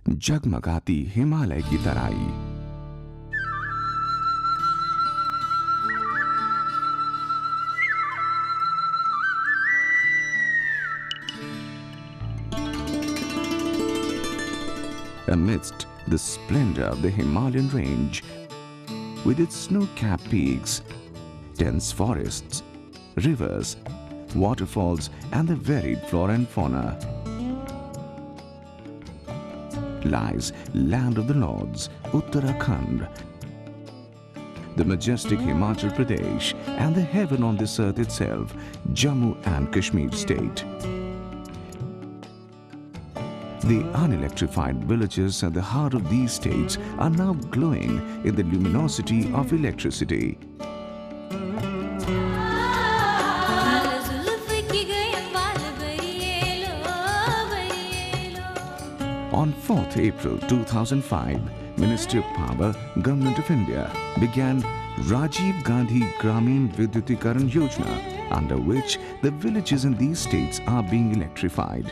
जगमगाती हिमालय की तराई। Amidst the splendor of the Himalayan range, with its snow-capped peaks, dense forests, rivers, waterfalls, and the varied flora and fauna, lies Land of the Lords, Uttarakhand, the majestic Himachal Pradesh, and the heaven on this earth itself, Jammu and Kashmir state. The unelectrified villages at the heart of these states are now glowing in the luminosity of electricity. On 4th April 2005, Ministry of Power, Government of India began Rajiv Gandhi Gramin Vidyutikaran Yojana, under which the villages in these states are being electrified.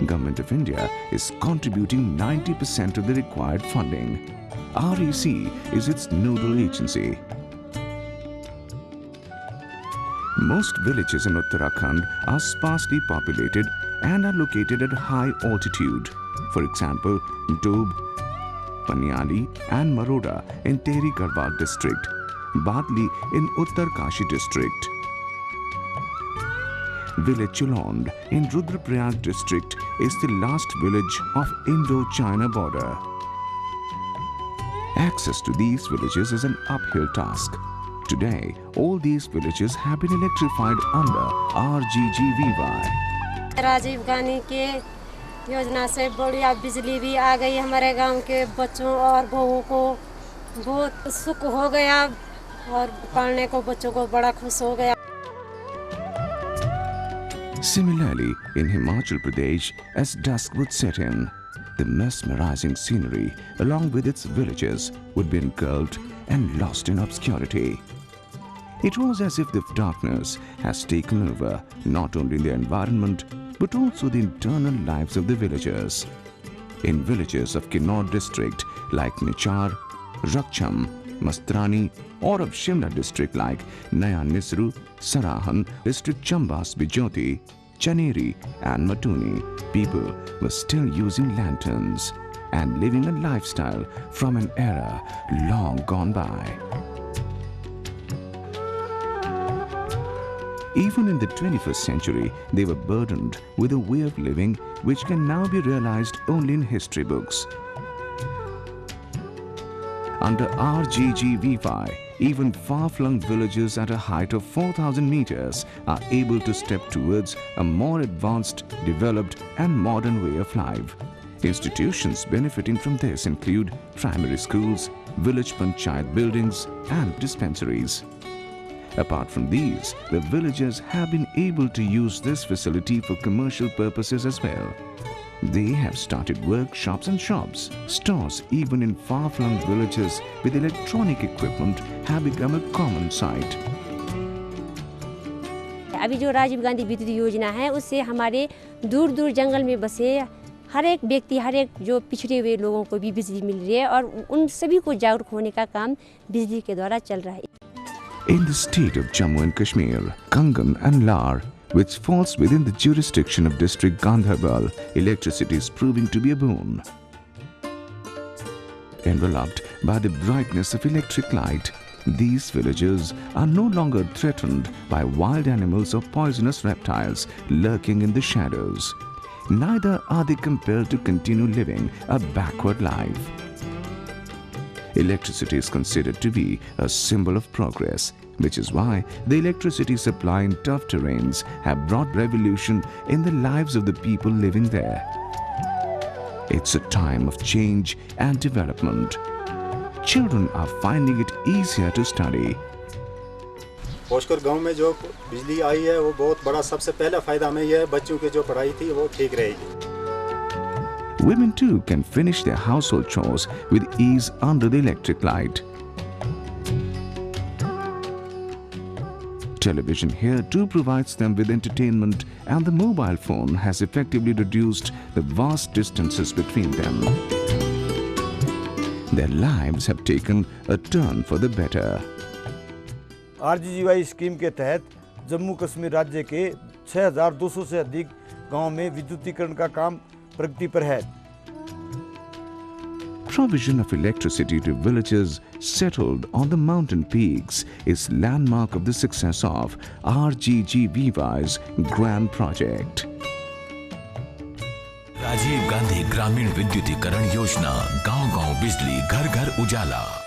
Government of India is contributing 90% of the required funding. REC is its nodal agency. Most villages in Uttarakhand are sparsely populated and are located at high altitude. For example, Doab, Paniali and Maroda in Tehri Garhwal district, Badli in Uttarkashi district. Village Chulond in Rudraprayag district is the last village of Indo-China border. Access to these villages is an uphill task. Today, all these villages have been electrified under RGGVY. Rajiv Gandhi के योजना से बढ़िया बिजली भी आ गई हमारे गांव के बच्चों और बहुओं को बहुत सुख हो गया और पढ़ने को बच्चों को बड़ा खुश हो गया. Similarly, in Himachal Pradesh, as dusk would set in, the mesmerizing scenery along with its villages would be engulfed and lost in obscurity. It was as if the darkness has taken over not only the environment but also the internal lives of the villagers. In villages of Kinnaur district like Nichar, Rakcham, Mastrani, or of Shimla district like Naya Nisru, Sarahan, district Chambas Bijoti, Chaneri and Matuni, people were still using lanterns and living a lifestyle from an era long gone by. Even in the 21st century, they were burdened with a way of living which can now be realized only in history books. Under RGGVY, even far-flung villages at a height of 4,000 meters are able to step towards a more advanced, developed and modern way of life. Institutions benefiting from this include primary schools, village panchayat buildings and dispensaries. Apart from these, the villagers have been able to use this facility for commercial purposes as well. They have started workshops and shops. Stores even in far-flung villages with electronic equipment have become a common sight. अभी जो राजीव गांधी विद्युत योजना है उससे हमारे दूर दूर जंगल में बसे हर एक व्यक्ति हर एक जो पिछड़े हुए लोगों को भी बिजली मिल रही है और उन सभी को जागरूक होने का काम बिजली के द्वारा चल रहा है. In the state of Jammu and Kashmir, Kangan and Lar, which falls within the jurisdiction of district Gandharbal, electricity is proving to be a boon. Enveloped by the brightness of electric light, these villages are no longer threatened by wild animals or poisonous reptiles lurking in the shadows. Neither are they compelled to continue living a backward life. Electricity is considered to be a symbol of progress, which is why the electricity supply in tough terrains have brought revolution in the lives of the people living there. It's a time of change and development. Children are finding it easier to study. पोशकर गांव में जो बिजली आई है वो बहुत बड़ा सबसे पहला फायदा हमें यह है बच्चों की जो पढ़ाई थी वो ठीक रहेगी. Women too can finish their household chores with ease under the electric light. Television here too provides them with entertainment, and the mobile phone has effectively reduced the vast distances between them. Their lives have taken a turn for the better. RGGY scheme के तहत जम्मू कश्मीर राज्य के 6200 से अधिक गांव में विद्युतीकरण का काम प्रगति पर है। Provision of electricity to villages settled on the mountain peaks is landmark of the success of RGGVY's grand project. Rajiv Gandhi ग्रामीण विद्युतीकरण योजना, गांव-गांव बिजली, घर-घर उजाला।